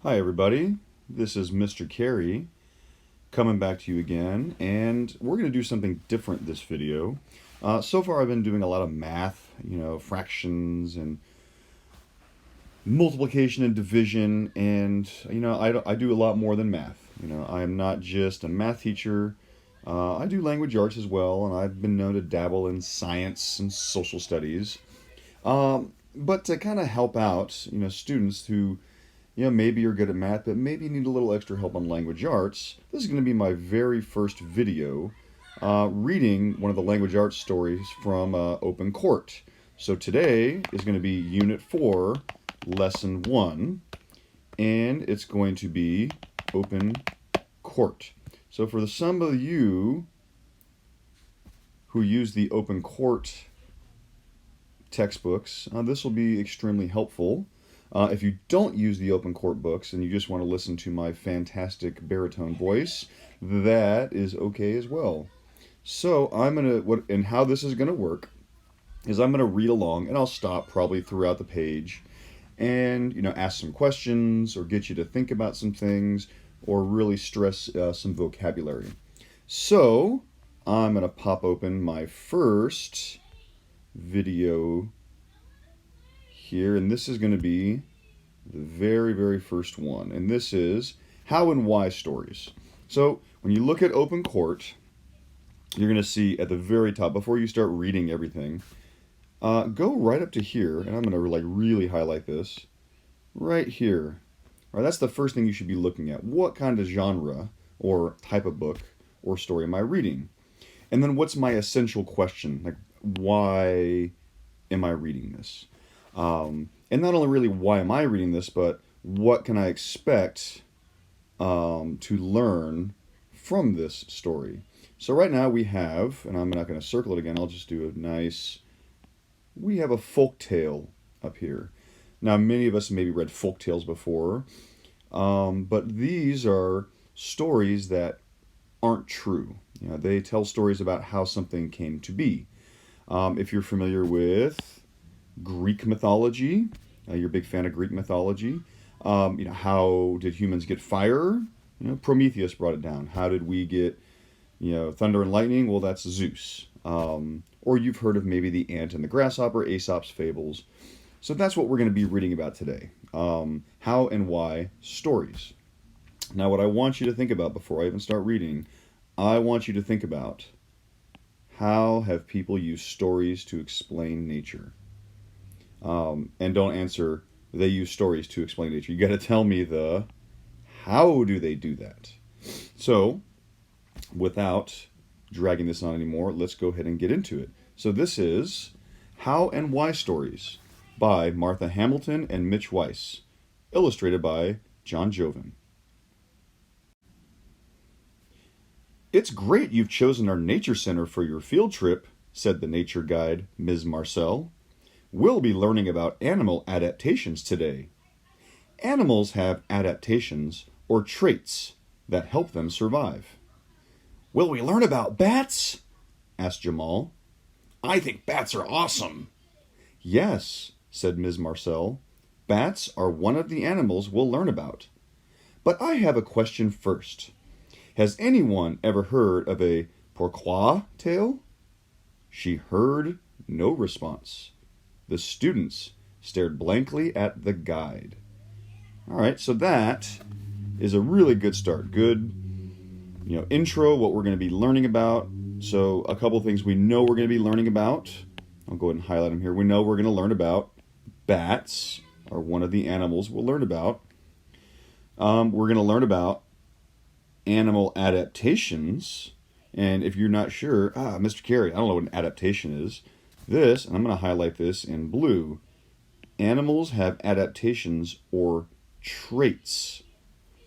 Hi everybody, this is Mr. Carey coming back to you again, and we're going to do something different this video. So far I've been doing a lot of math, fractions and multiplication and division, and I do a lot more than math. I am not just a math teacher. I do language arts as well, and I've been known to dabble in science and social studies. But to kind of help out, students who maybe you're good at math, but maybe you need a little extra help on language arts. This is going to be my very first video reading one of the language arts stories from Open Court. So today is going to be Unit 4, Lesson 1, and it's going to be Open Court. So for some of you who use the Open Court textbooks, this will be extremely helpful. If you don't use the Open Court books and you just want to listen to my fantastic baritone voice, that is okay as well. So how this is gonna work is I'm gonna read along, and I'll stop probably throughout the page, and ask some questions or get you to think about some things or really stress some vocabulary. So I'm gonna pop open my first video here, and this is going to be the very, very first one, and this is how and why stories. So when you look at Open Court, you're going to see at the very top, before you start reading everything, go right up to here, and I'm going to really highlight this right here. All right, that's the first thing you should be looking at. What kind of genre or type of book or story am I reading? And then what's my essential question? Like, why am I reading this? And not only really why am I reading this, but what can I expect to learn from this story? So right now we have, and I'm not going to circle it again, I'll just do we have a folk tale up here. Now many of us maybe read folk tales before, but these are stories that aren't true. They tell stories about how something came to be. If you're familiar with Greek mythology, you're a big fan of Greek mythology. How did humans get fire? Prometheus brought it down. How did we get, thunder and lightning? Well, that's Zeus. Or you've heard of maybe the ant and the grasshopper, Aesop's fables. So that's what we're going to be reading about today. How and why stories. Now, what I want you to think about before I even start reading, I want you to think about how have people used stories to explain nature? And don't answer, they use stories to explain nature. You got to tell me how do they do that? So, without dragging this on anymore, let's go ahead and get into it. So this is How and Why Stories by Martha Hamilton and Mitch Weiss, illustrated by John Joven. "It's great you've chosen our nature center for your field trip," said the nature guide, Ms. Marcel. "We'll be learning about animal adaptations today. Animals have adaptations, or traits, that help them survive." "Will we learn about bats?" asked Jamal. "I think bats are awesome." "Yes," said Ms. Marcel. "Bats are one of the animals we'll learn about. But I have a question first. Has anyone ever heard of a pourquoi tale?" She heard no response. The students stared blankly at the guide. All right, so that is a really good start. Good, intro, what we're going to be learning about. So a couple things we know we're going to be learning about. I'll go ahead and highlight them here. We know we're going to learn about bats, are one of the animals we'll learn about. We're going to learn about animal adaptations. And if you're not sure, Mr. Carey, I don't know what an adaptation is. This, and I'm going to highlight this in blue, animals have adaptations or traits.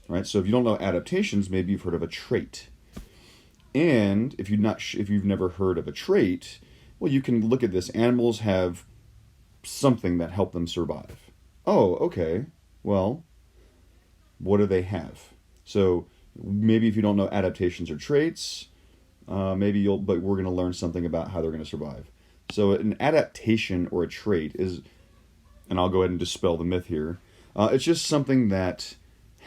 Right? So if you don't know adaptations, maybe you've heard of a trait. And if you've never heard of a trait, well, you can look at this. Animals have something that help them survive. Oh, okay. Well, what do they have? So maybe if you don't know adaptations or traits, but we're going to learn something about how they're going to survive. So an adaptation or a trait is, and I'll go ahead and dispel the myth here, it's just something that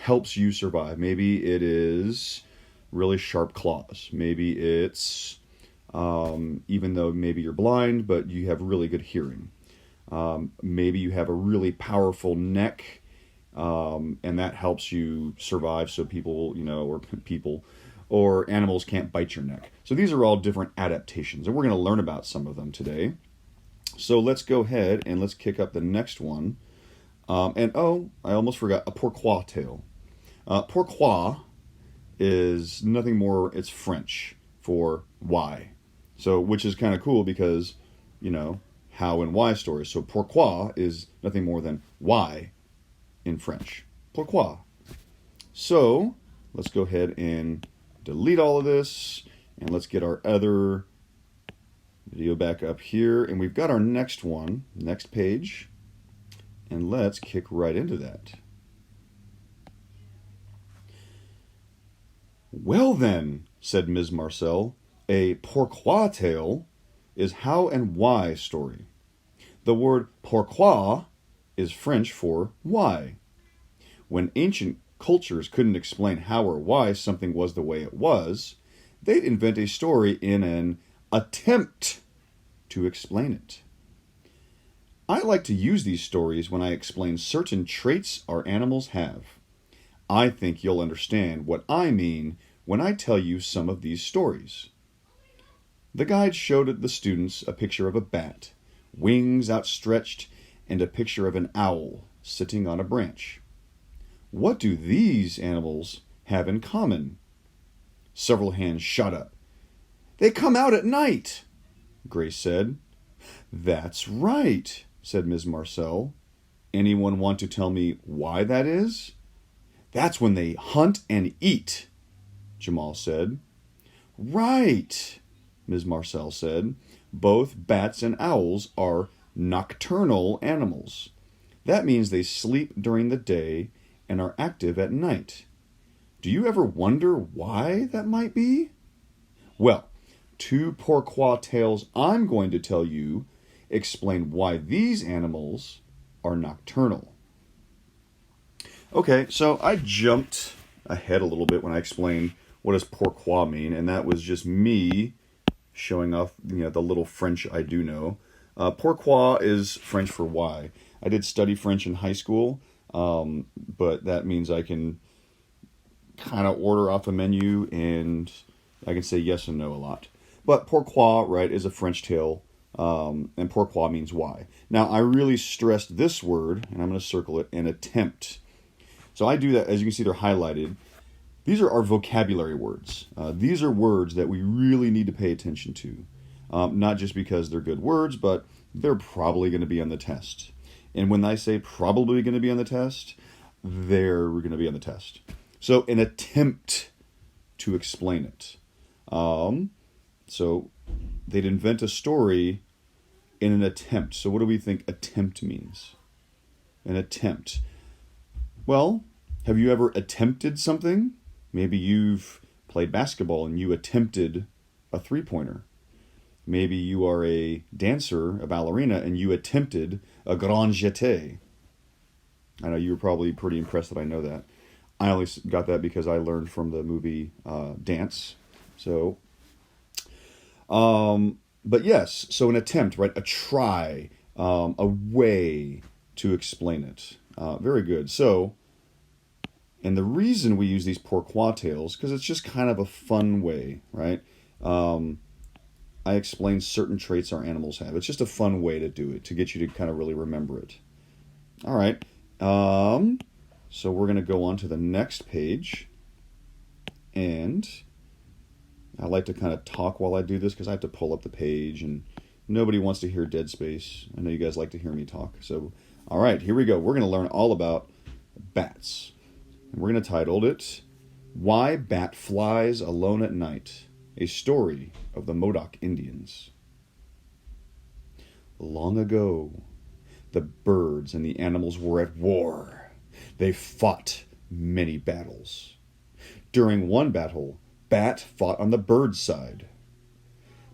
helps you survive. Maybe it is really sharp claws. Maybe it's, even though maybe you're blind, but you have really good hearing. Maybe you have a really powerful neck, and that helps you survive so people, or animals can't bite your neck. So these are all different adaptations, and we're going to learn about some of them today. So let's go ahead and let's kick up the next one. I almost forgot, a pourquoi tale. Pourquoi is nothing more, it's French for why. So, which is kind of cool because, how and why stories. So pourquoi is nothing more than why in French. Pourquoi. So, let's go ahead and delete all of this, and let's get our other video back up here, and we've got our next one, next page, and let's kick right into that. Well then, said Ms. Marcel, a pourquoi tale is how and why story. The word pourquoi is French for why. When ancient cultures couldn't explain how or why something was the way it was, they'd invent a story in an attempt to explain it. I like to use these stories when I explain certain traits our animals have. I think you'll understand what I mean when I tell you some of these stories. The guide showed the students a picture of a bat, wings outstretched, and a picture of an owl sitting on a branch. What do these animals have in common? Several hands shot up. They come out at night, Grace said. That's right, said Ms. Marcel. Anyone want to tell me why that is? That's when they hunt and eat, Jamal said. Right, Ms. Marcel said. Both bats and owls are nocturnal animals. That means they sleep during the day and are active at night. Do you ever wonder why that might be? Well, 2 pourquoi tales I'm going to tell you explain why these animals are nocturnal. Okay, so I jumped ahead a little bit when I explained what does pourquoi mean, and that was just me showing off, the little French I do know. Pourquoi is French for why. I did study French in high school, but that means I can kind of order off a menu and I can say yes and no a lot. But pourquoi, right, is a French tale, and pourquoi means why. Now, I really stressed this word, and I'm going to circle it, an attempt. So I do that, as you can see, they're highlighted. These are our vocabulary words. These are words that we really need to pay attention to. Not just because they're good words, but they're probably going to be on the test. And when I say probably going to be on the test, they're going to be on the test. So an attempt to explain it. So they'd invent a story in an attempt. So what do we think attempt means? An attempt. Well, have you ever attempted something? Maybe you've played basketball and you attempted a three-pointer. Maybe you are a dancer, a ballerina, and you attempted a grand jeté. I know you were probably pretty impressed that I know that. I only got that because I learned from the movie Dance. So, but yes, so an attempt, right? A try, a way to explain it. Very good. So, and the reason we use these pourquoi tales, because it's just kind of a fun way, right? I explain certain traits our animals have. It's just a fun way to do it, to get you to kind of really remember it. All right. So we're going to go on to the next page. And I like to kind of talk while I do this because I have to pull up the page and nobody wants to hear dead space. I know you guys like to hear me talk. So, all right, here we go. We're going to learn all about bats. And we're going to title it, Why Bat Flies Alone at Night, a Story of the Modoc Indians. Long ago, the birds and the animals were at war. They fought many battles. During one battle, Bat fought on the bird's side.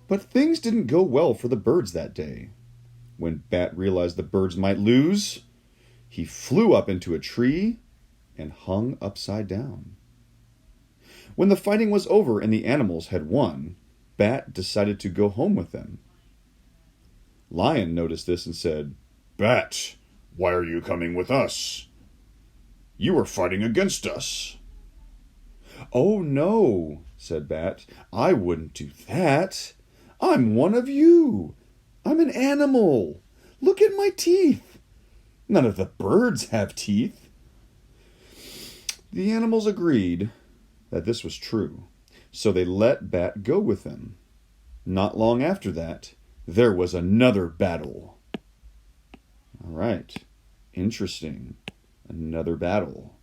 But things didn't go well for the birds that day. When Bat realized the birds might lose, he flew up into a tree and hung upside down. When the fighting was over and the animals had won, Bat decided to go home with them. Lion noticed this and said, "Bat, why are you coming with us? You are fighting against us." "Oh no," said Bat, "I wouldn't do that. I'm one of you. I'm an animal. Look at my teeth. None of the birds have teeth." The animals agreed that this was true, so they let Bat go with them. Not long after that, there was another battle. All right, interesting. Another battle.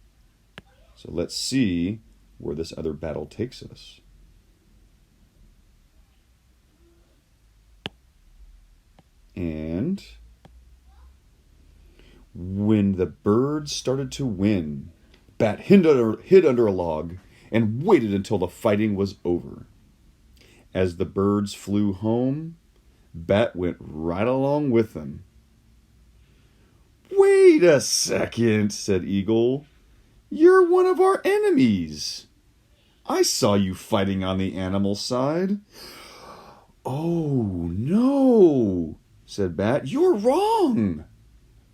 So let's see where this other battle takes us. And when the birds started to win, Bat hid under a log and waited until the fighting was over. As the birds flew home, Bat went right along with them. "Wait a second," said Eagle. "You're one of our enemies. I saw you fighting on the animal side." "Oh, no," said Bat. "You're wrong.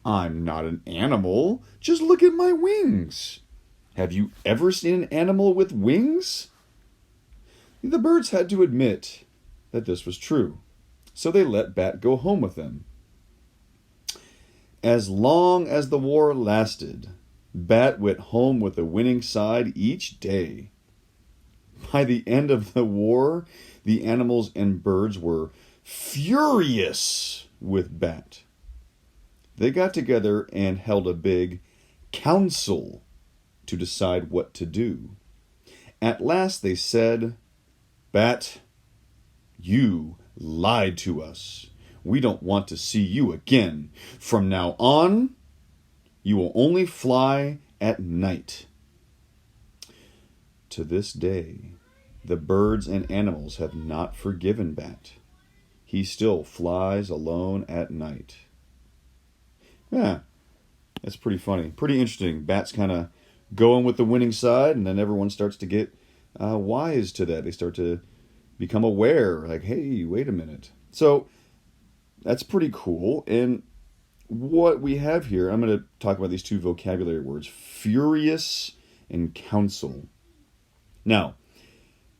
I'm not an animal. Just look at my wings. Have you ever seen an animal with wings?" The birds had to admit that this was true, so they let Bat go home with them. As long as the war lasted, Bat went home with the winning side each day. By the end of the war, the animals and birds were furious with Bat. They got together and held a big council to decide what to do. At last they said, "Bat, you lied to us. We don't want to see you again. From now on, you will only fly at night." To this day, the birds and animals have not forgiven Bat. He still flies alone at night. Yeah, that's pretty funny. Pretty interesting. Bat's kind of going with the winning side, and then everyone starts to get wise to that. They start to become aware, like, hey, wait a minute. So that's pretty cool. And what we have here, I'm going to talk about these two vocabulary words, furious and council. Now,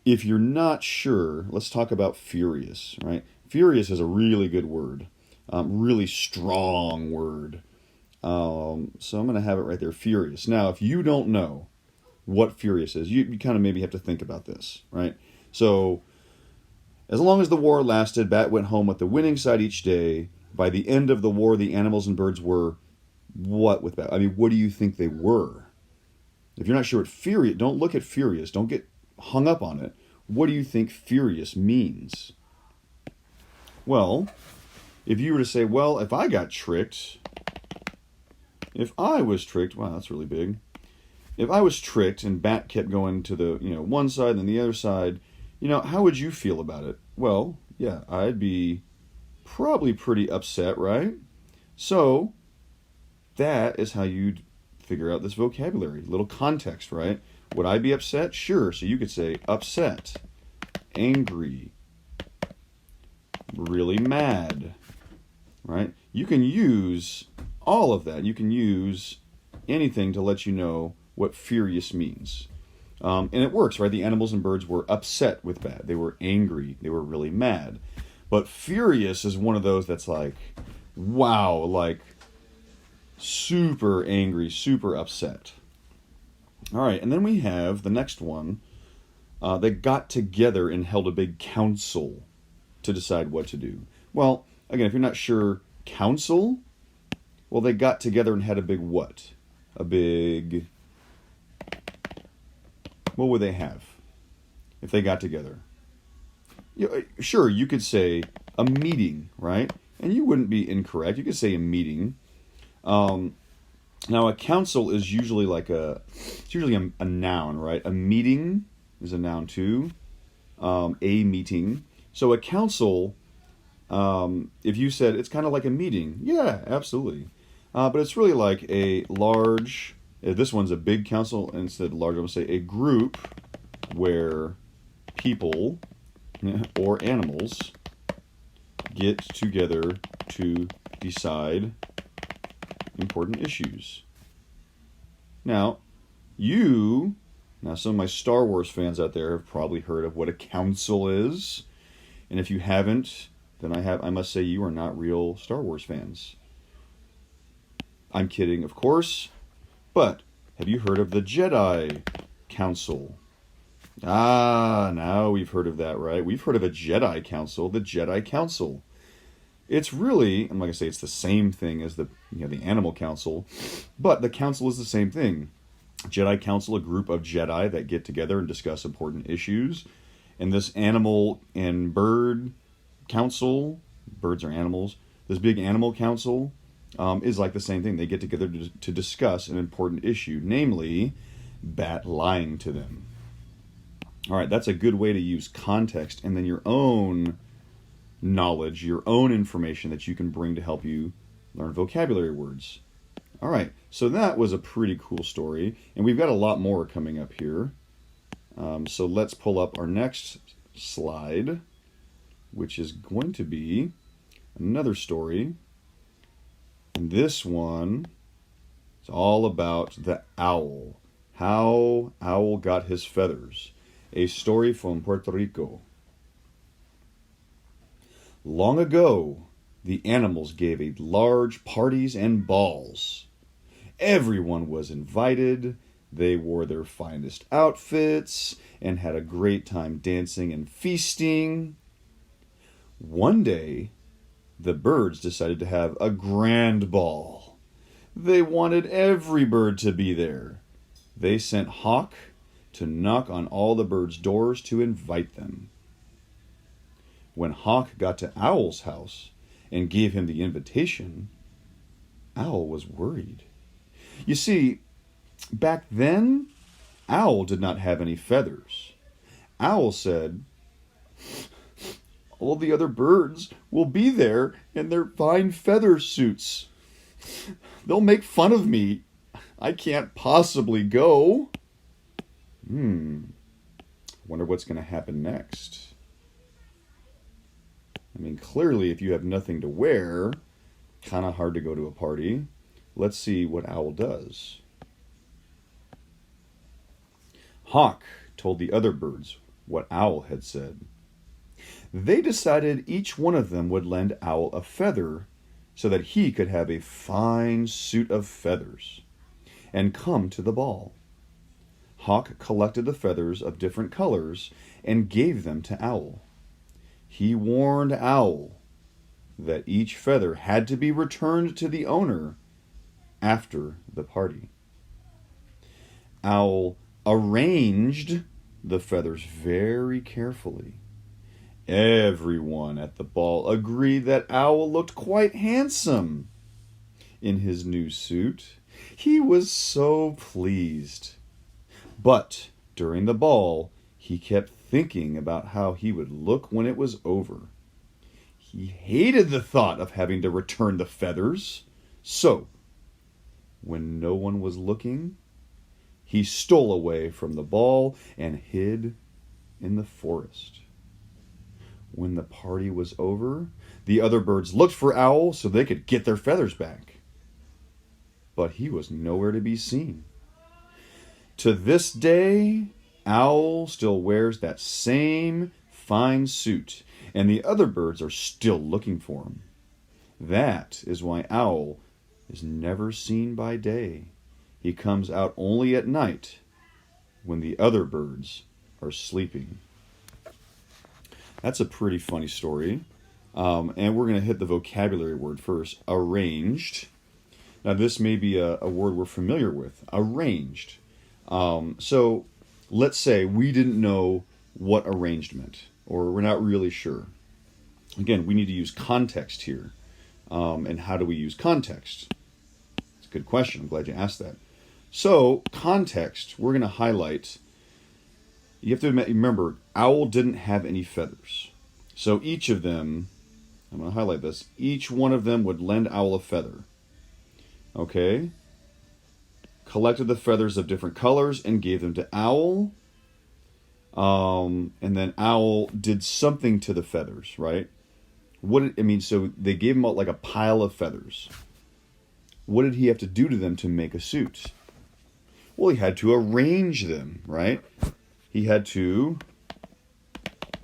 if you're not sure, let's talk about furious, right? Furious is a really good word, really strong word. So I'm going to have it right there, furious. Now, if you don't know what furious is, you kind of maybe have to think about this, right? So, as long as the war lasted, Bat went home with the winning side each day. By the end of the war, the animals and birds were what with Bat? I mean, what do you think they were? If you're not sure what furious, don't look at furious. Don't get hung up on it. What do you think furious means? Well, if you were to say, well, if I got tricked, if I was tricked, wow, that's really big. If I was tricked and Bat kept going to the, one side and then the other side, how would you feel about it? Well, yeah, I'd be probably pretty upset, right? So, that is how you'd figure out this vocabulary. Little context, right? Would I be upset? Sure. So you could say upset, angry, really mad, right? You can use all of that. You can use anything to let you know what furious means. And it works, right? The animals and birds were upset with Bat. They were angry. They were really mad. But furious is one of those that's like, wow, like super angry, super upset. All right, and then we have the next one. They got together and held a big council to decide what to do. Well, again, if you're not sure, council, well, they got together and had a big what? What would they have if they got together? Sure, you could say a meeting, right? And you wouldn't be incorrect. You could say a meeting. Now, a council is usually it's usually a noun, right? A meeting is a noun too. A meeting. So a council, if you said it's kind of like a meeting, yeah, absolutely. But it's really like a large This one's a big council, and instead of large, I'm going to say a group where people or animals get together to decide important issues. Now, some of my Star Wars fans out there have probably heard of what a council is. And if you haven't, then I must say you are not real Star Wars fans. I'm kidding, of course. But have you heard of the Jedi Council? Now we've heard of that, right? We've heard of a Jedi Council, the Jedi Council. It's really, I'm not going to say it's the same thing as the Animal Council, but the council is the same thing. Jedi Council, a group of Jedi that get together and discuss important issues. And this Animal and Bird Council, birds are animals, this big Animal Council is like the same thing. They get together to discuss an important issue, namely Bat lying to them. All right, that's a good way to use context and then your own knowledge, your own information that you can bring to help you learn vocabulary words. All right, so that was a pretty cool story, and we've got a lot more coming up here. So let's pull up our next slide, which is going to be another story. And this one is all about the owl. How Owl got his feathers. A story from Puerto Rico. Long ago, the animals gave large parties and balls. Everyone was invited. They wore their finest outfits and had a great time dancing and feasting. One day, the birds decided to have a grand ball. They wanted every bird to be there. They sent Hawk to knock on all the birds' doors to invite them. When Hawk got to Owl's house and gave him the invitation, Owl was worried. You see, back then, Owl did not have any feathers. Owl said, all the other birds will be there in their fine feather suits. They'll make fun of me. I can't possibly go. Wonder what's going to happen next. I mean, clearly, if you have nothing to wear, kind of hard to go to a party. Let's see what Owl does. Hawk told the other birds what Owl had said. They decided each one of them would lend Owl a feather so that he could have a fine suit of feathers and come to the ball. Hawk collected the feathers of different colors and gave them to Owl. He warned Owl that each feather had to be returned to the owner after the party. Owl arranged the feathers very carefully. Everyone at the ball agreed that Owl looked quite handsome in his new suit. He was so pleased. But during the ball, he kept thinking about how he would look when it was over. He hated the thought of having to return the feathers. So, when no one was looking, he stole away from the ball and hid in the forest. When the party was over, the other birds looked for Owl so they could get their feathers back. But he was nowhere to be seen. To this day, Owl still wears that same fine suit, and the other birds are still looking for him. That is why Owl is never seen by day. He comes out only at night when the other birds are sleeping. That's a pretty funny story. And we're going to hit the vocabulary word first. Arranged. Now this may be a word we're familiar with. Arranged. So let's say we didn't know what arranged meant, or we're not really sure. Again, we need to use context here. And how do we use context? It's a good question. I'm glad you asked that. So, context, we're going to highlight. You have to remember, Owl didn't have any feathers. So each of them, I'm going to highlight this, each one of them would lend Owl a feather. Okay? collected the feathers of different colors and gave them to Owl. And then Owl did something to the feathers, right? So they gave him like a pile of feathers. What did he have to do to them to make a suit? Well, he had to arrange them, right? He had to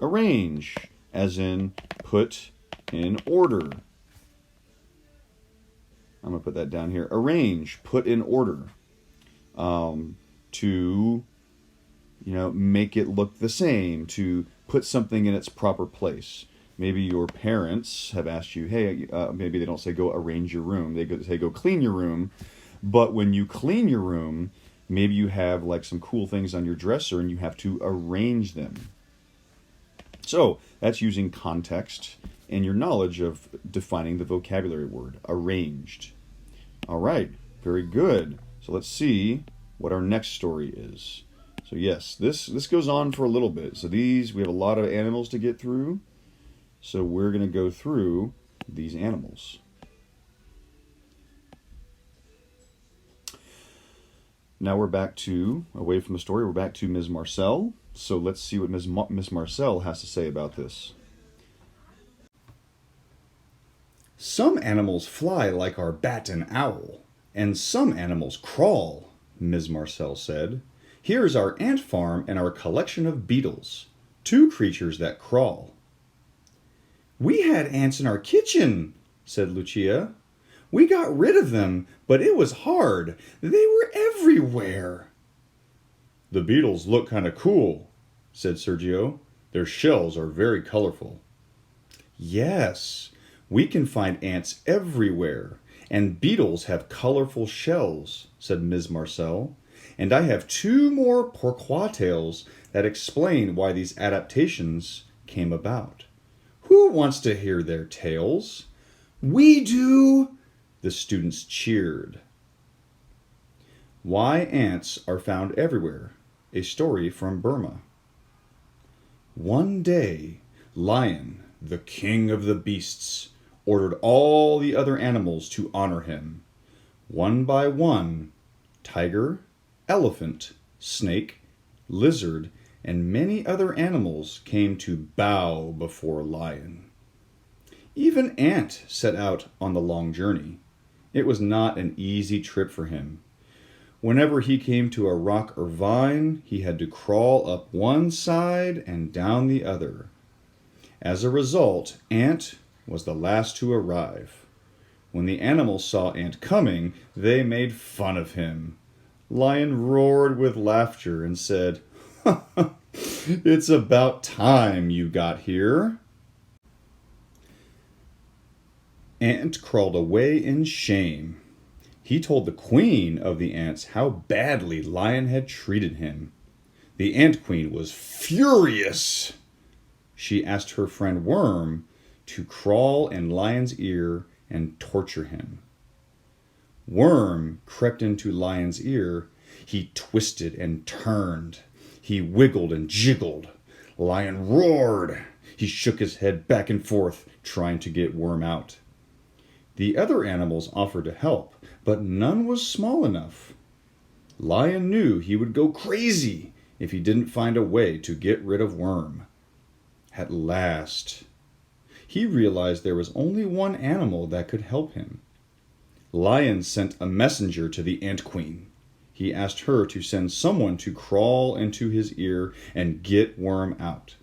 arrange, as in put in order. I'm going to put that down here. Arrange, put in order. To, make it look the same, to put something in its proper place. Maybe your parents have asked you, hey, maybe they don't say go arrange your room. They say go clean your room. But when you clean your room, maybe you have like some cool things on your dresser and you have to arrange them. So that's using context and your knowledge of defining the vocabulary word, arranged. All right, very good. So let's see what our next story is. So yes, this goes on for a little bit. So we have a lot of animals to get through. So we're going to go through these animals. Now we're back away from the story, we're back to Ms. Marcel. So let's see what Ms. Marcel has to say about this. Some animals fly like our bat and owl, and some animals crawl, Ms. Marcel said. Here's our ant farm and our collection of beetles, 2 creatures that crawl. We had ants in our kitchen, said Lucia. We got rid of them, but it was hard. They were everywhere. The beetles look kind of cool, said Sergio. Their shells are very colorful. Yes, we can find ants everywhere, and beetles have colorful shells, said Ms. Marcel. And I have 2 more pourquoi tales that explain why these adaptations came about. Who wants to hear their tales? We do! The students cheered. Why ants are found everywhere. A story from Burma. One day, Lion, the king of the beasts, ordered all the other animals to honor him. One by one, tiger, elephant, snake, lizard, and many other animals came to bow before Lion. Even Ant set out on the long journey. It was not an easy trip for him. Whenever he came to a rock or vine, he had to crawl up one side and down the other. As a result, Ant was the last to arrive. When the animals saw Ant coming, they made fun of him. Lion roared with laughter and said, It's about time you got here. Ant crawled away in shame. He told the queen of the ants how badly Lion had treated him. The ant queen was furious. She asked her friend Worm to crawl in Lion's ear and torture him. Worm crept into Lion's ear. He twisted and turned. He wiggled and jiggled. Lion roared. He shook his head back and forth, trying to get Worm out. The other animals offered to help, but none was small enough. Lion knew he would go crazy if he didn't find a way to get rid of Worm. At last, he realized there was only one animal that could help him. Lion sent a messenger to the ant queen. He asked her to send someone to crawl into his ear and get Worm out.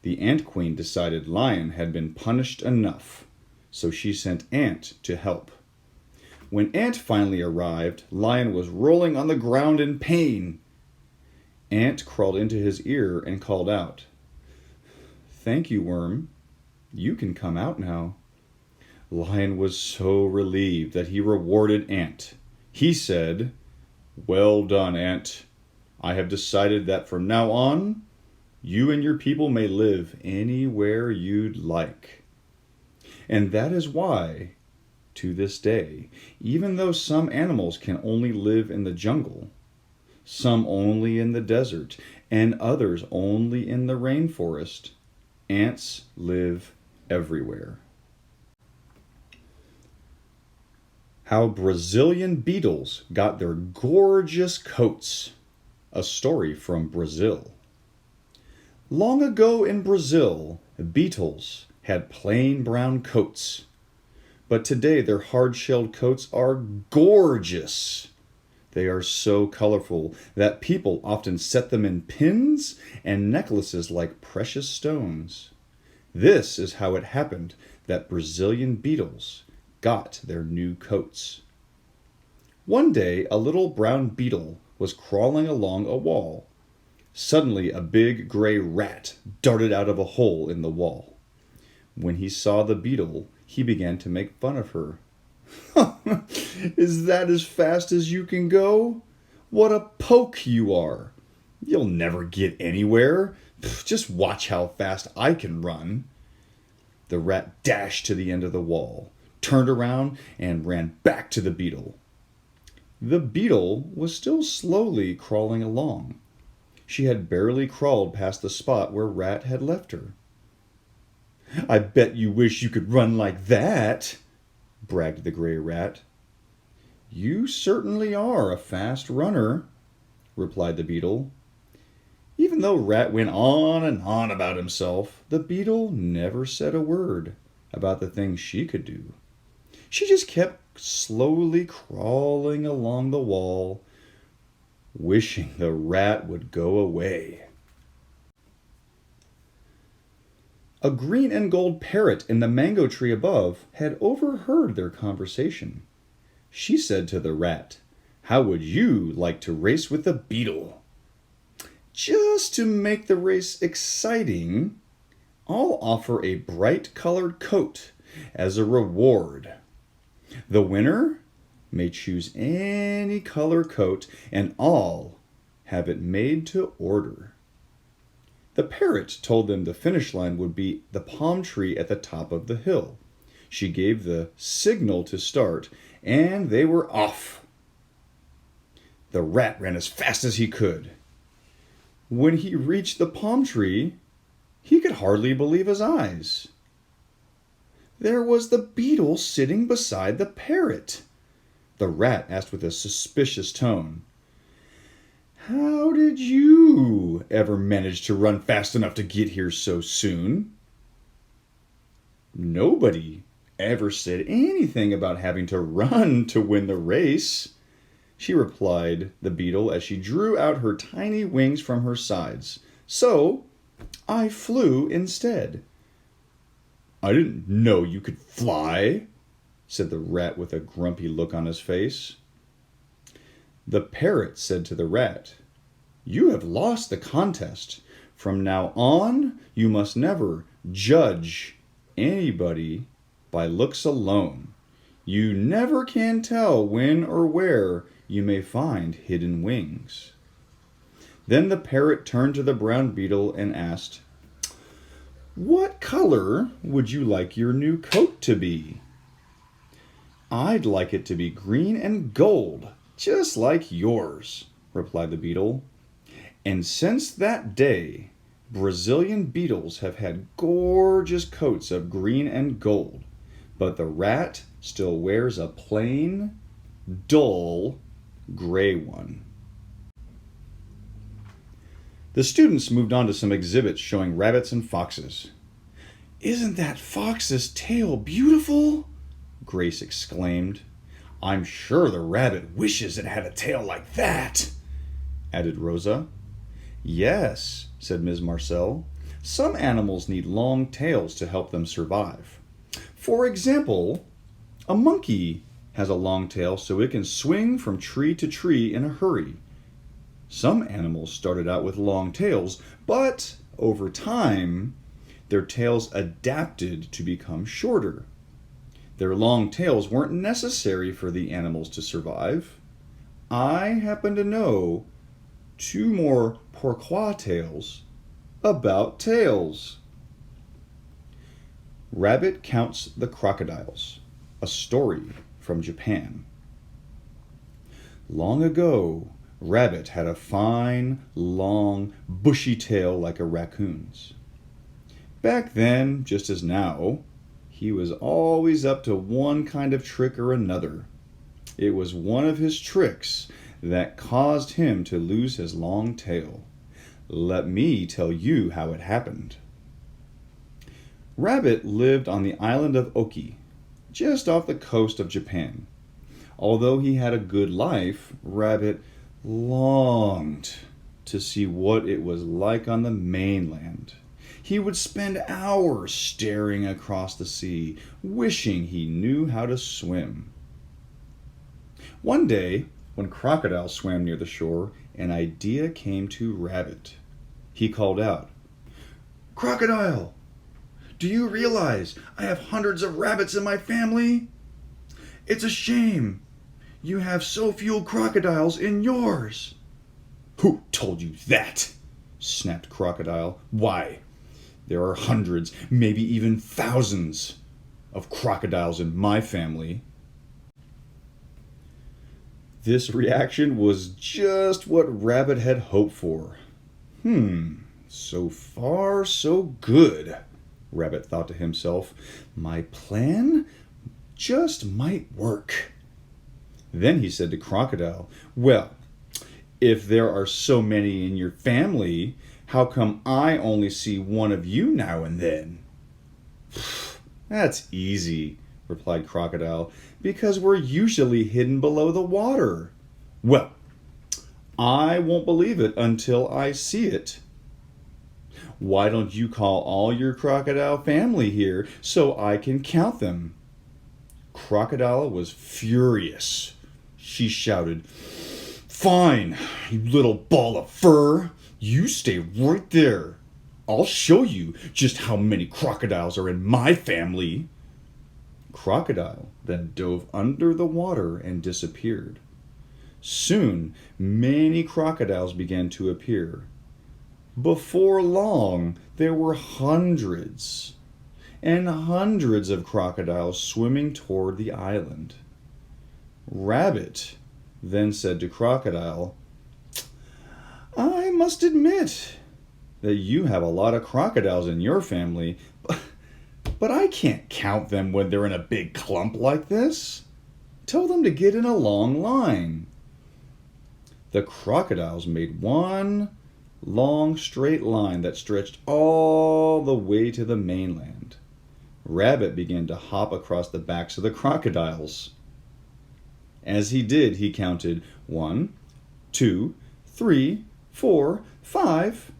The ant queen decided Lion had been punished enough, so she sent Ant to help. When Ant finally arrived, Lion was rolling on the ground in pain. Ant crawled into his ear and called out, "Thank you, Worm. You can come out now." Lion was so relieved that he rewarded Ant. He said, "Well done, Ant. I have decided that from now on, you and your people may live anywhere you'd like." And that is why, to this day, even though some animals can only live in the jungle, some only in the desert, and others only in the rainforest, ants live everywhere. How Brazilian beetles got their gorgeous coats. A story from Brazil. Long ago in Brazil, beetles had plain brown coats. But today their hard-shelled coats are gorgeous. They are so colorful that people often set them in pins and necklaces like precious stones. This is how it happened that Brazilian beetles got their new coats. One day, a little brown beetle was crawling along a wall. Suddenly, a big gray rat darted out of a hole in the wall. When he saw the beetle, he began to make fun of her. Is that as fast as you can go? What a poke you are! You'll never get anywhere. Just watch how fast I can run. The rat dashed to the end of the wall, turned around, and ran back to the beetle. The beetle was still slowly crawling along. She had barely crawled past the spot where Rat had left her. I bet you wish you could run like that, bragged the gray rat. You certainly are a fast runner, replied the beetle. Even though Rat went on and on about himself, the beetle never said a word about the things she could do. She just kept slowly crawling along the wall, wishing the rat would go away. A green and gold parrot in the mango tree above had overheard their conversation. She said to the rat, "How would you like to race with the beetle?" Just to make the race exciting, I'll offer a bright-colored coat as a reward. The winner may choose any color coat, and I'll have it made to order. The parrot told them the finish line would be the palm tree at the top of the hill. She gave the signal to start, and they were off. The rat ran as fast as he could. When he reached the palm tree, he could hardly believe his eyes. There was the beetle sitting beside the parrot. The rat asked with a suspicious tone, "How did you ever manage to run fast enough to get here so soon?" Nobody ever said anything about having to run to win the race, she replied, the beetle, as she drew out her tiny wings from her sides. So I flew instead. I didn't know you could fly, said the rat with a grumpy look on his face. The parrot said to the rat, "You have lost the contest. From now on, you must never judge anybody by looks alone. You never can tell when or where you may find hidden wings." Then the parrot turned to the brown beetle and asked, "What color would you like your new coat to be?" "I'd like it to be green and gold, just like yours," replied the beetle. And since that day, Brazilian beetles have had gorgeous coats of green and gold, but the rat still wears a plain, dull, gray one. The students moved on to some exhibits showing rabbits and foxes. "Isn't that fox's tail beautiful?" Grace exclaimed. "I'm sure the rabbit wishes it had a tail like that," added Rosa. "Yes," said Ms. Marcel. "Some animals need long tails to help them survive. For example, a monkey has a long tail so it can swing from tree to tree in a hurry. Some animals started out with long tails, but over time, their tails adapted to become shorter. Their long tails weren't necessary for the animals to survive. I happen to know 2 more pourquoi tales about tails." Rabbit Counts the Crocodiles, a story from Japan. Long ago, Rabbit had a fine, long, bushy tail like a raccoon's. Back then, just as now, he was always up to one kind of trick or another. It was one of his tricks that caused him to lose his long tail. Let me tell you how it happened. Rabbit lived on the island of Oki, just off the coast of Japan. Although he had a good life, Rabbit longed to see what it was like on the mainland. He would spend hours staring across the sea, wishing he knew how to swim. One day, when Crocodile swam near the shore, an idea came to Rabbit. He called out, "Crocodile, do you realize I have hundreds of rabbits in my family? It's a shame you have so few crocodiles in yours." "Who told you that?" snapped Crocodile. "Why, there are hundreds, maybe even thousands of crocodiles in my family." This reaction was just what Rabbit had hoped for. So far so good, Rabbit thought to himself. My plan just might work. Then he said to Crocodile, "Well, if there are so many in your family, how come I only see one of you now and then?" "That's easy," replied Crocodile, "because we're usually hidden below the water." "Well, I won't believe it until I see it. Why don't you call all your crocodile family here so I can count them?" Crocodile was furious. She shouted, "Fine, you little ball of fur. You stay right there. I'll show you just how many crocodiles are in my family." Crocodile then dove under the water and disappeared. Soon, many crocodiles began to appear. Before long, there were hundreds and hundreds of crocodiles swimming toward the island. Rabbit then said to Crocodile, "I must admit that you have a lot of crocodiles in your family, but I can't count them when they're in a big clump like this. Tell them to get in a long line." The crocodiles made one long straight line that stretched all the way to the mainland. Rabbit began to hop across the backs of the crocodiles. As he did, he counted 1, 2, 3, 4, 5,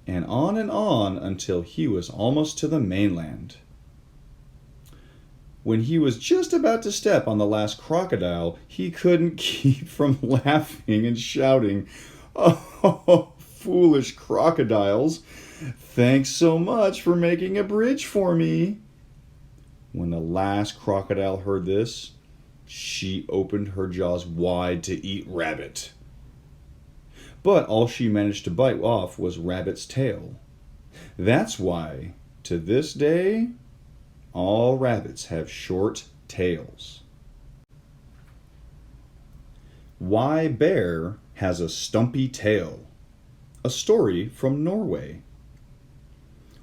and on until he was almost to the mainland. When he was just about to step on the last crocodile, he couldn't keep from laughing and shouting, "Oh, foolish crocodiles, thanks so much for making a bridge for me." When the last crocodile heard this, she opened her jaws wide to eat Rabbit. But all she managed to bite off was Rabbit's tail. That's why, to this day, all rabbits have short tails. Why Bear has a Stumpy Tail. A story from Norway.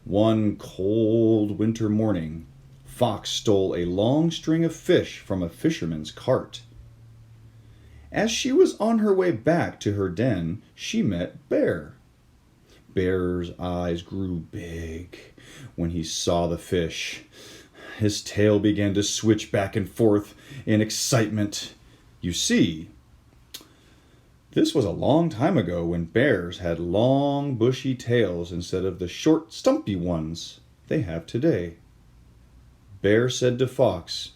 One cold winter morning, Fox stole a long string of fish from a fisherman's cart. As she was on her way back to her den, she met Bear. Bear's eyes grew big when he saw the fish. His tail began to switch back and forth in excitement. You see, this was a long time ago when bears had long, bushy tails instead of the short, stumpy ones they have today. Bear said to Fox,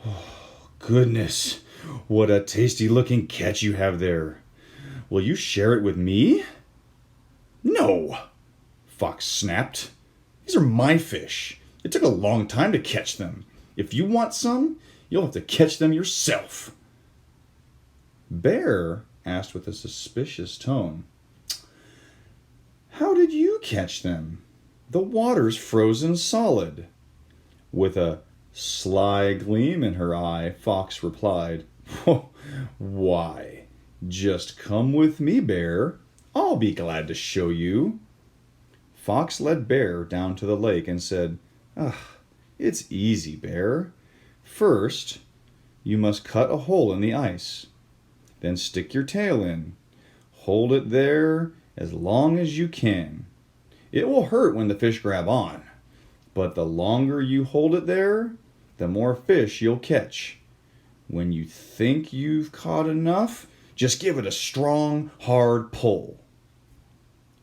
"Oh, goodness, what a tasty-looking catch you have there. Will you share it with me?" "No," Fox snapped. "These are my fish. It took a long time to catch them. If you want some, you'll have to catch them yourself." Bear asked with a suspicious tone, "How did you catch them? The water's frozen solid." With a sly gleam in her eye, Fox replied, "Why, just come with me, Bear. I'll be glad to show you." Fox led Bear down to the lake and said, "It's easy, Bear. First, you must cut a hole in the ice. Then stick your tail in. Hold it there as long as you can. It will hurt when the fish grab on, but the longer you hold it there, the more fish you'll catch. When you think you've caught enough, just give it a strong, hard pull.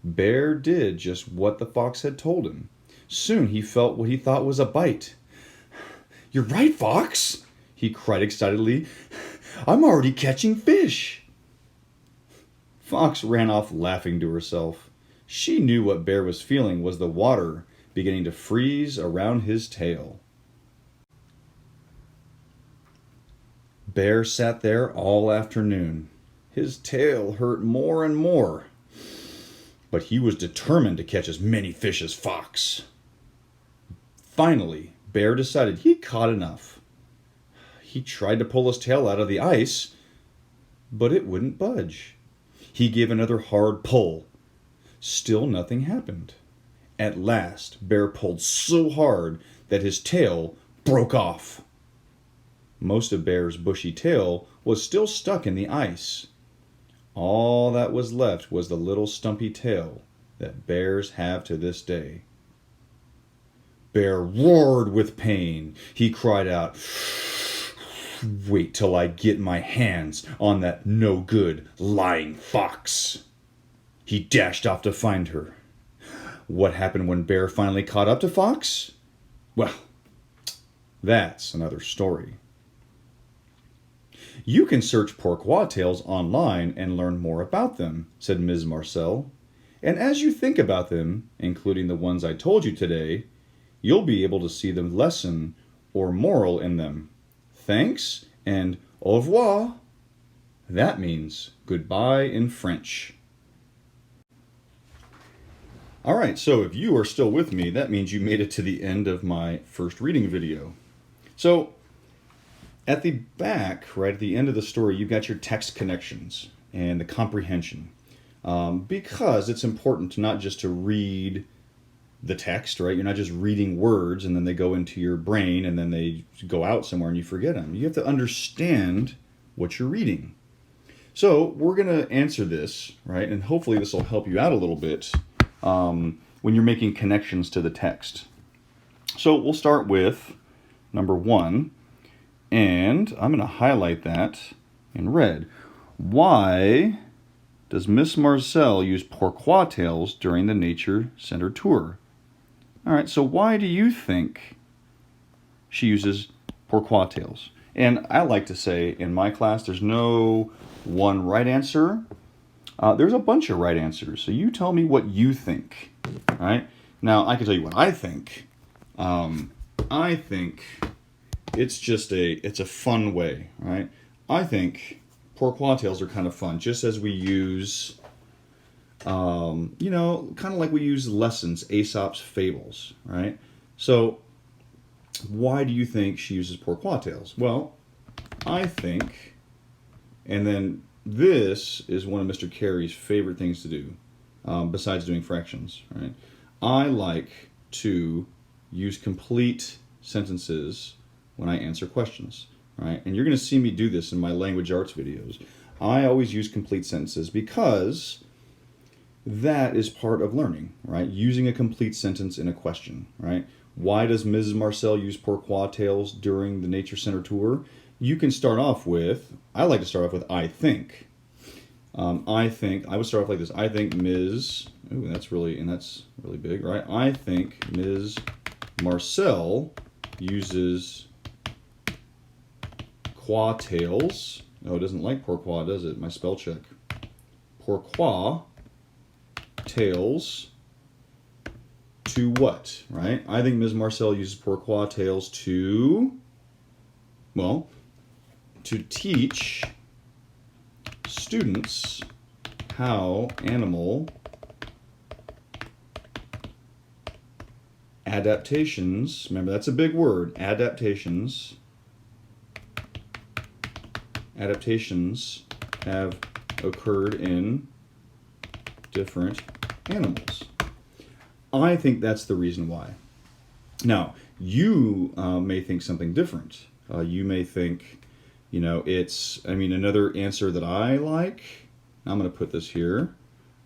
Bear did just what the fox had told him. Soon he felt what he thought was a bite. "You're right, Fox," he cried excitedly. "I'm already catching fish." Fox ran off laughing to herself. She knew what Bear was feeling was the water beginning to freeze around his tail. Bear sat there all afternoon. His tail hurt more and more, but he was determined to catch as many fish as Fox. Finally, Bear decided he'd caught enough. He tried to pull his tail out of the ice, but it wouldn't budge. He gave another hard pull. Still nothing happened. At last, Bear pulled so hard that his tail broke off. Most of Bear's bushy tail was still stuck in the ice. All that was left was the little stumpy tail that bears have to this day. Bear roared with pain. He cried out, "Wait till I get my hands on that no-good, lying fox." He dashed off to find her. What happened when Bear finally caught up to Fox? Well, that's another story. "You can search pourquoi tales online and learn more about them," said Ms. Marcel. "And as you think about them, including the ones I told you today, you'll be able to see the lesson or moral in them. Thanks and au revoir." That means goodbye in French. All right, so if you are still with me, that means you made it to the end of my first reading video. So at the back, right at the end of the story, you've got your text connections and the comprehension. Because it's important not just to read the text, right? You're not just reading words and then they go into your brain and then they go out somewhere and you forget them. You have to understand what you're reading. So we're going to answer this, right? And hopefully this will help you out a little bit when you're making connections to the text. So we'll start with number 1. And I'm going to highlight that in red. Why does Miss Marcel use pourquoi tales during the Nature Center tour? All right, so why do you think she uses pourquoi tales? And I like to say in my class, there's no one right answer. There's a bunch of right answers. So you tell me what you think, right? Now, I can tell you what I think. I think it's a fun way, right? I think pourquoi tales are kind of fun, just as we use, kind of like we use lessons, Aesop's fables, right? So why do you think she uses pourquoi tales? Well, I think, and then this is one of Mr. Carey's favorite things to do, besides doing fractions, right? I like to use complete sentences when I answer questions, right? And you're going to see me do this in my language arts videos. I always use complete sentences because that is part of learning, right? Using a complete sentence in a question, right? Why does Mrs. Marcel use pourquoi tales during the Nature Center tour? You can start off with, I like to start off with I think. I would start off like this. I think Ms. Ooh, that's really big, right? I think Ms. Marcel uses pourquoi tales. Oh, it doesn't like pourquoi, does it? My spell check. Pourquoi tales to what, right? I think Ms. Marcel uses pourquoi tales to, well, to teach students how animal adaptations, remember that's a big word, adaptations have occurred in different animals. I think that's the reason why. Now, you may think something different. You may think It's, another answer that I like, I'm going to put this here,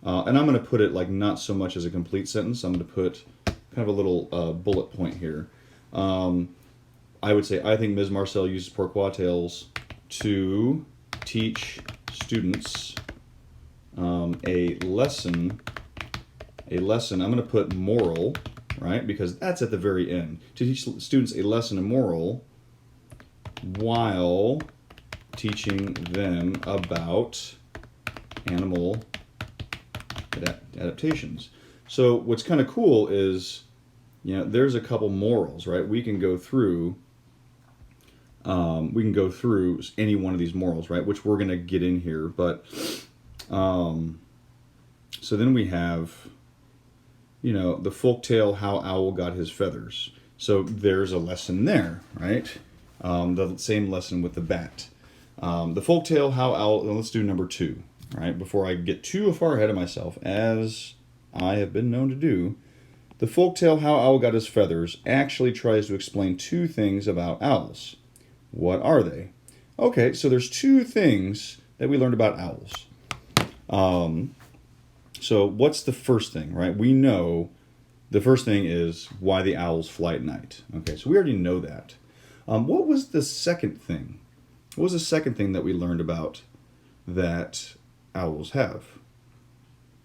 and I'm going to put it like not so much as a complete sentence. I'm going to put kind of a little bullet point here. I would say, I think Ms. Marcel uses pourquoi tales to teach students a lesson. I'm going to put moral, right? Because that's at the very end. To teach students a lesson in moral while teaching them about animal adaptations. So what's kind of cool is, there's a couple morals, right? We can go through any one of these morals, right? Which we're going to get in here. But so then we have, the folk tale how Owl got his feathers. So there's a lesson there, right? The same lesson with the bat. The folk tale how Owl. Let's do number 2, right? Before I get too far ahead of myself, as I have been known to do. The folk tale how Owl got his feathers actually tries to explain 2 things about owls. What are they? Okay, so there's 2 things that we learned about owls. So what's the first thing, right? We know the first thing is why the owls fly at night. Okay, so we already know that. What was the second thing? What was the second thing that we learned about that owls have?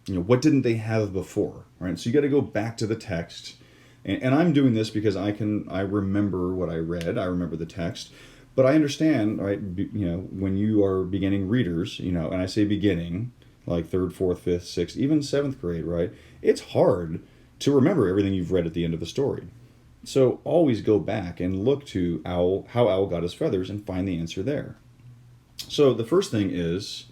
What didn't they have before, right? So you got to go back to the text. And I'm doing this because I remember what I read. I remember the text. But I understand, right, when you are beginning readers, and I say beginning, like 3rd, 4th, 5th, 6th, even 7th grade, right? It's hard to remember everything you've read at the end of the story. So always go back and look to how Owl got his feathers and find the answer there. So the first thing is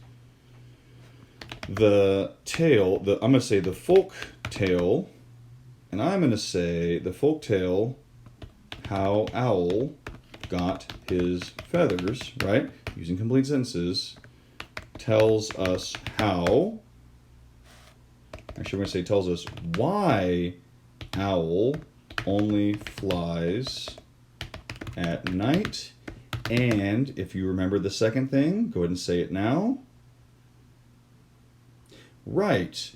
the tale, I'm going to say the folk tale, and I'm going to say the folk tale how Owl got his feathers, right? Using complete sentences, tells us how, actually we're going to say tells us why Owl only flies at night. And if you remember the second thing, go ahead and say it now. Right.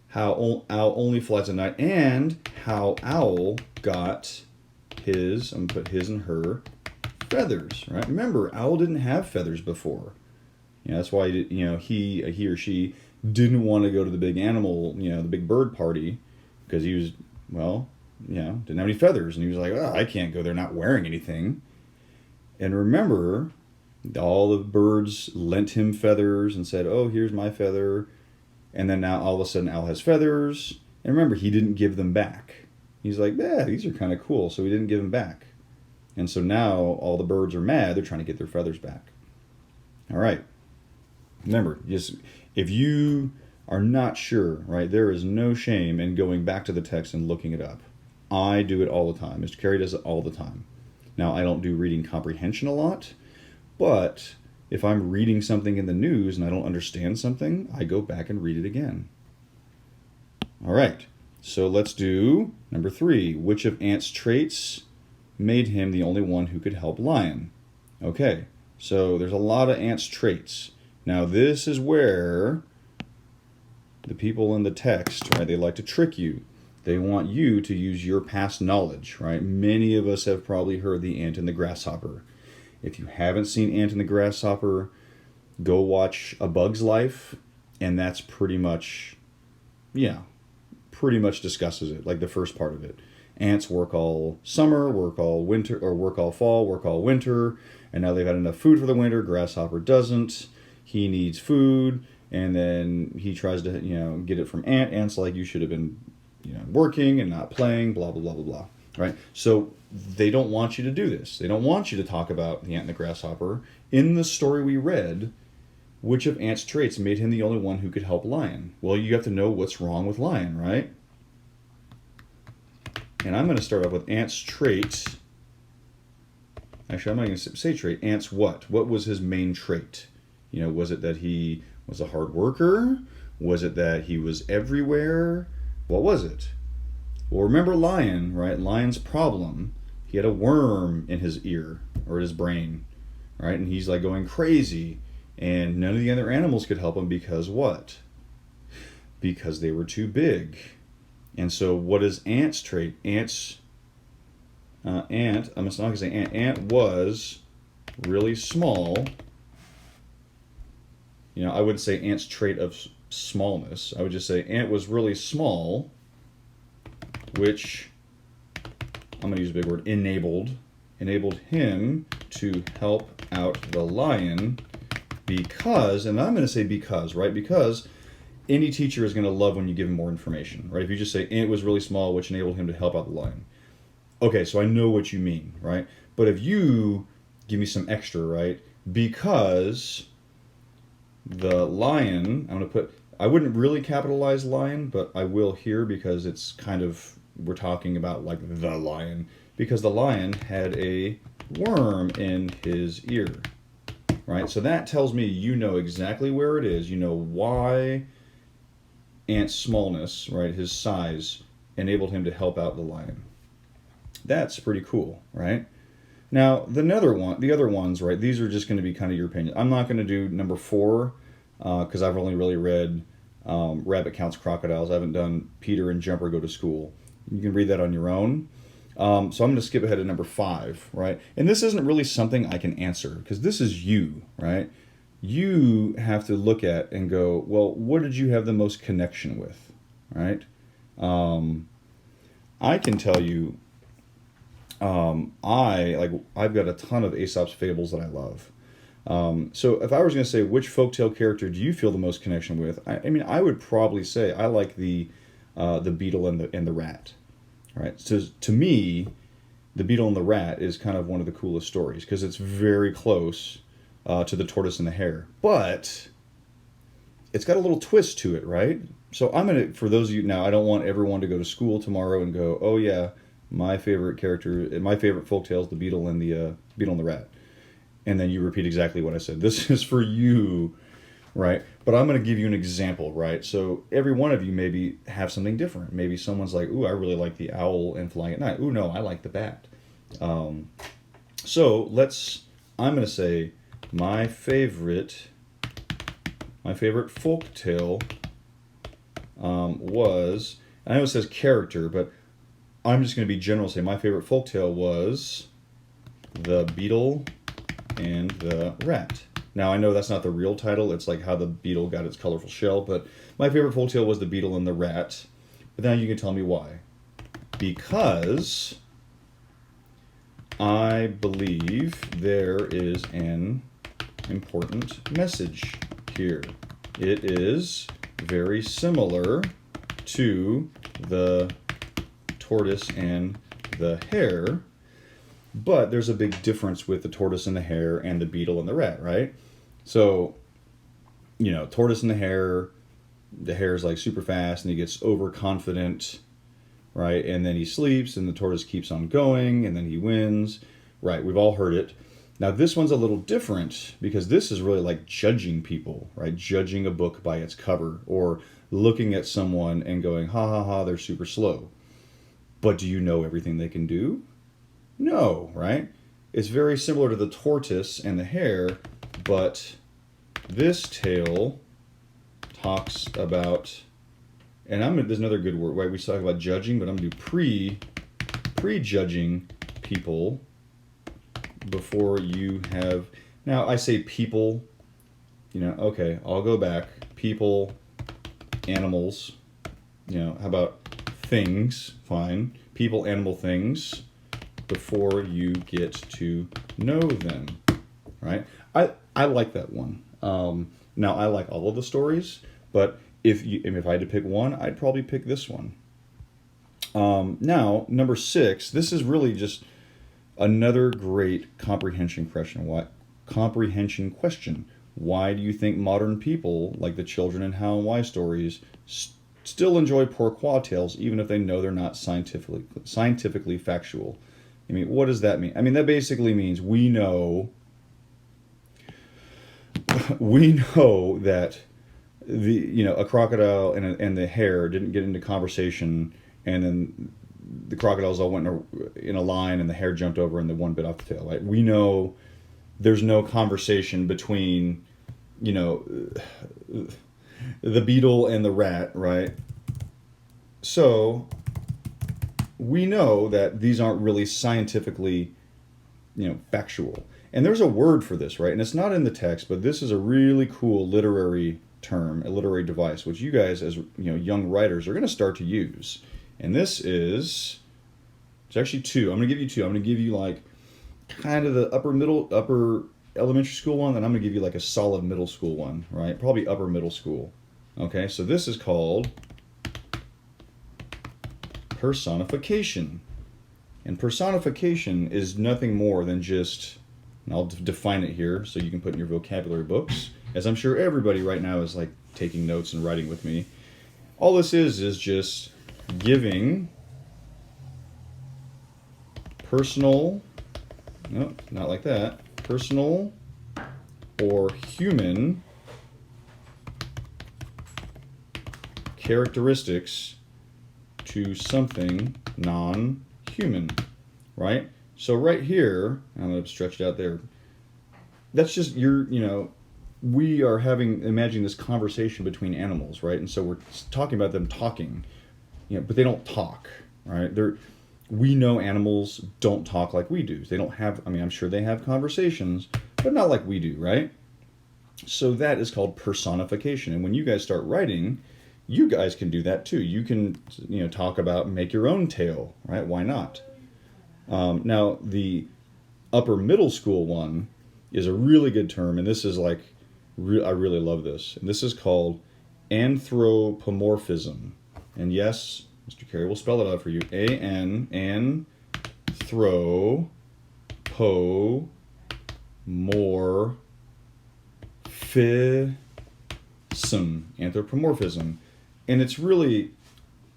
How Owl only flies at night, and how Owl got his, I'm going to put his and her, feathers, right? Remember, Owl didn't have feathers before. That's why he or she didn't want to go to the big animal, the big bird party, because he was, didn't have any feathers, and he was like, I can't go there not wearing anything. And remember, all the birds lent him feathers and said, oh, here's my feather. And then now all of a sudden Owl has feathers. And remember, he didn't give them back. He's like, yeah, these are kind of cool. So he didn't give them back. And so now all the birds are mad. They're trying to get their feathers back. All right. Remember, just if you are not sure, right, there is no shame in going back to the text and looking it up. I do it all the time. Mr. Carey does it all the time. Now, I don't do reading comprehension a lot, but if I'm reading something in the news and I don't understand something, I go back and read it again. All right, so let's do number 3. Which of Ant's traits made him the only one who could help Lion? Okay, so there's a lot of Ant's traits. Now, this is where the people in the text, right, they like to trick you. They want you to use your past knowledge, right? Many of us have probably heard the Ant and the Grasshopper. If you haven't seen Ant and the Grasshopper, go watch A Bug's Life, and that's pretty much discusses it, like the first part of it. Ants work all summer, work all winter, or work all fall, work all winter, and now they've had enough food for the winter. Grasshopper doesn't. He needs food, and then he tries to, get it from Ant. Ant's like, you should have been, working and not playing, blah, blah, blah, blah, blah, right? So they don't want you to do this. They don't want you to talk about the Ant and the Grasshopper. In the story we read, which of Ant's traits made him the only one who could help Lion? Well, you have to know what's wrong with Lion, right? And I'm going to start off with Ant's trait. Actually, I'm not going to say trait. Ant's what? What was his main trait? Was it that he was a hard worker? Was it that he was everywhere? What was it? Well, remember Lion, right? Lion's problem. He had a worm in his ear, or his brain. right? And he's like going crazy, and none of the other animals could help him because what? Because they were too big. And so what is Ant's trait? I'm not going to say Ant. Ant was really small. You know, I wouldn't say Ant's trait of smallness. I would just say Ant was really small, which, I'm going to use a big word, enabled him to help out the lion because, and I'm going to say because, right? Because any teacher is going to love when you give him more information, right? If you just say Ant was really small, which enabled him to help out the lion. Okay, so I know what you mean, right? But if you give me some extra, right? Because the lion, I wouldn't really capitalize lion, but I will here because it's kind of, we're talking about like the lion. Because the lion had a worm in his ear, right? So that tells me you know exactly where it is. You know why Ant's smallness, right, his size, enabled him to help out the lion. That's pretty cool, right? Now, the other ones, right, these are just going to be kind of your opinion. I'm not going to do number 4 because I've only really read Rabbit Counts Crocodiles. I haven't done Peter and Jumper Go to School. You can read that on your own. So I'm going to skip ahead to number 5, right? And this isn't really something I can answer because this is you, right? You have to look at and go, well, what did you have the most connection with, right? I can tell you, I've got a ton of Aesop's fables that I love. So if I was going to say which folktale character do you feel the most connection with, I mean I would probably say I like the beetle and the rat. Right. So to me, the beetle and the rat is kind of one of the coolest stories because it's very close to the tortoise and the hare, but it's got a little twist to it, right? So for those of you now, I don't want everyone to go to school tomorrow and go, oh yeah, my favorite folktale is the beetle and the rat, and then you repeat exactly what I said. This is for you, right? But I'm going to give you an example, right? So every one of you maybe have something different. Maybe someone's like, ooh, I really like the owl and flying at night. Ooh, no, I like the bat. So I'm going to say my favorite folktale was, I know it says character, but I'm just going to be general, say my favorite folktale was the beetle and the rat. Now, I know that's not the real title. It's like how the beetle got its colorful shell. But my favorite folktale was the beetle and the rat. But now you can tell me why. Because I believe there is an important message here. It is very similar to the tortoise and the hare. But there's a big difference with the tortoise and the hare and the beetle and the rat, right? So, you know, tortoise and the hare's like super fast and he gets overconfident, right? And then he sleeps and the tortoise keeps on going and then he wins, right? We've all heard it. Now, this one's a little different because this is really like judging people, right? Judging a book by its cover or looking at someone and going, ha ha ha, they're super slow. But do you know everything they can do? No, right? It's very similar to the tortoise and the hare, but this tale talks about, and there's another good word, right? We talk about judging, but I'm going to do prejudging people before you have. Now, I say people, you know, okay, I'll go back. People, animals, you know, how about things? Fine. People, animal, things. Before you get to know them, right? I like that one. Now I like all of the stories, but if I had to pick one, I'd probably pick this one. Now number 6. This is really just another great comprehension question. Why do you think modern people like the children in How and Why stories still enjoy pourquoi tales, even if they know they're not scientifically factual? I mean, what does that mean? I mean, that basically means we know that a crocodile and the hare didn't get into conversation, and then the crocodiles all went in a line, and the hare jumped over, and the one bit off the tail. Right? We know there's no conversation between, you know, the beetle and the rat, right? So we know that these aren't really scientifically, factual. And there's a word for this, right? And it's not in the text, but this is a really cool literary term, a literary device, which you guys as young writers are going to start to use. And this is, it's actually two. I'm going to give you two. I'm going to give you like kind of the upper elementary school one, then I'm going to give you like a solid middle school one, right? Probably upper middle school. Okay, so this is called personification. And personification is nothing more than just, and I'll define it here so you can put in your vocabulary books, as I'm sure everybody right now is like taking notes and writing with me. All this is just giving personal, no, not like that, personal or human characteristics to something non-human, right? So right here, I'm going to stretch it out there. That's just we are imagining this conversation between animals, right? And so we're talking about them talking, but they don't talk, right? We know animals don't talk like we do. They don't have, I'm sure they have conversations, but not like we do, right? So that is called personification. And when you guys start writing, you guys can do that too. You can, talk about, make your own tale, right? Why not? Now, the upper middle school one is a really good term, and this is like, I really love this. And this is called anthropomorphism. And yes, Mr. Carey will spell it out for you. Anthropomorphism. And it's really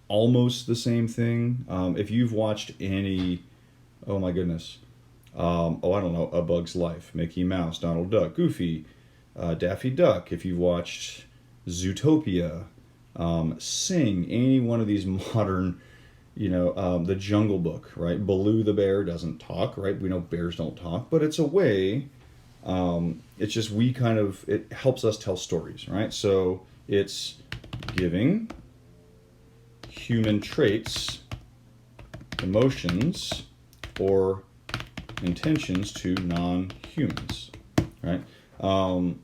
almost the same thing. If you've watched any, oh my goodness, I don't know, A Bug's Life, Mickey Mouse, Donald Duck, Goofy, Daffy Duck, if you've watched Zootopia, Sing, any one of these modern, The Jungle Book, right? Baloo the bear doesn't talk, right? We know bears don't talk, but it's a way, it's just it helps us tell stories, right? So it's giving human traits, emotions, or intentions to non-humans, right? And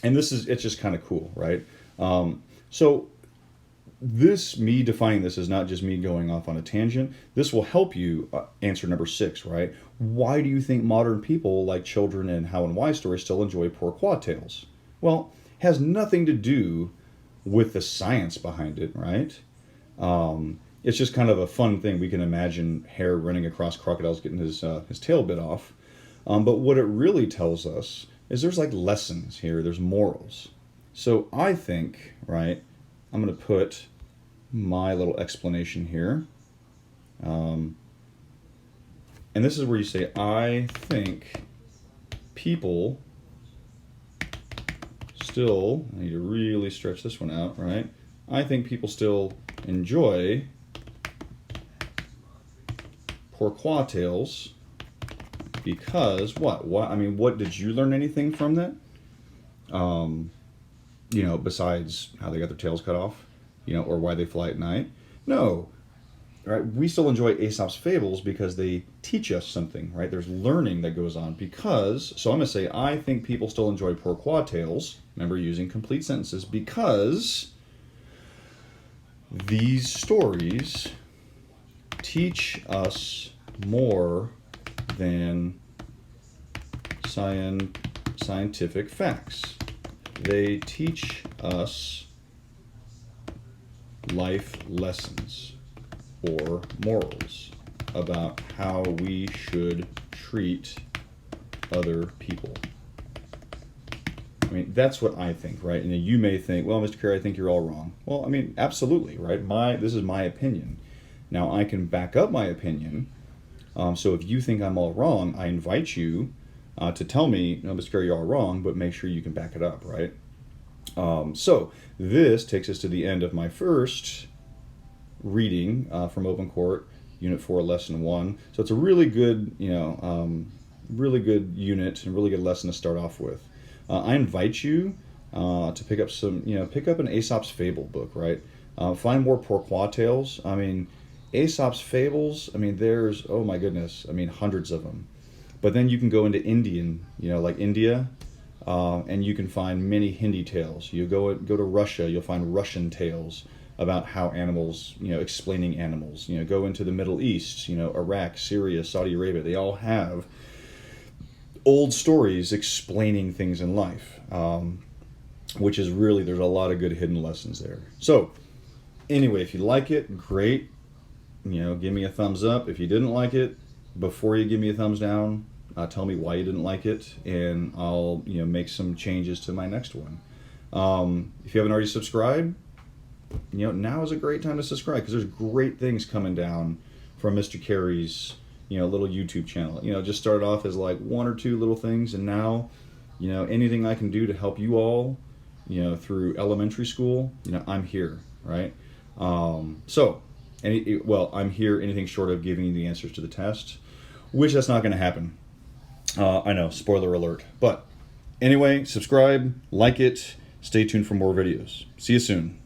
it's just kind of cool, right? So me defining this is not just me going off on a tangent. This will help you answer number 6, right? Why do you think modern people like children and how and why stories still enjoy pourquoi tales? Well, it has nothing to do with the science behind it, right? It's just kind of a fun thing. We can imagine Hare running across crocodiles getting his tail bit off. But what it really tells us is there's like lessons here. There's morals. So I think, right, I'm going to put my little explanation here. And this is where you say, I think people still, I need to really stretch this one out, right? I think people still enjoy pourquoi tales because what? What did you learn anything from that? Besides how they got their tails cut off, or why they fly at night? No, right? We still enjoy Aesop's fables because they teach us something, right? There's learning that goes on so I'm going to say, I think people still enjoy pourquoi tales, remember using complete sentences, because these stories teach us more than scientific facts. They teach us life lessons or morals about how we should treat other people. That's what I think, right? And you may think, well, Mr. Carey, I think you're all wrong. Well, absolutely, right? This is my opinion. Now, I can back up my opinion. So if you think I'm all wrong, I invite you to tell me, no, Mr. Carey, you're all wrong, but make sure you can back it up, right? So this takes us to the end of my first reading from Open Court, Unit 4, Lesson 1. So it's a really good, really good unit and really good lesson to start off with. I invite you to pick up pick up an Aesop's Fable book, right? Find more Pourquoi tales. I mean, Aesop's Fables, I mean, there's, oh my goodness, I mean, hundreds of them. But then you can go into Indian, like India, and you can find many Hindi tales. You go to Russia, you'll find Russian tales about how animals, explaining animals. Go into the Middle East, Iraq, Syria, Saudi Arabia. They all have old stories explaining things in life, which is really, there's a lot of good hidden lessons there. So, anyway, if you like it, great. Give me a thumbs up. If you didn't like it, before you give me a thumbs down, tell me why you didn't like it, and I'll make some changes to my next one. If you haven't already subscribed, now is a great time to subscribe, because there's great things coming down from Mr. Carey's little YouTube channel. Just started off as like one or two little things, and now anything I can do to help you all through elementary school, I'm here, right? I'm here anything short of giving you the answers to the test, which that's not going to happen. I know, spoiler alert. But anyway, subscribe, like it, stay tuned for more videos. See you soon.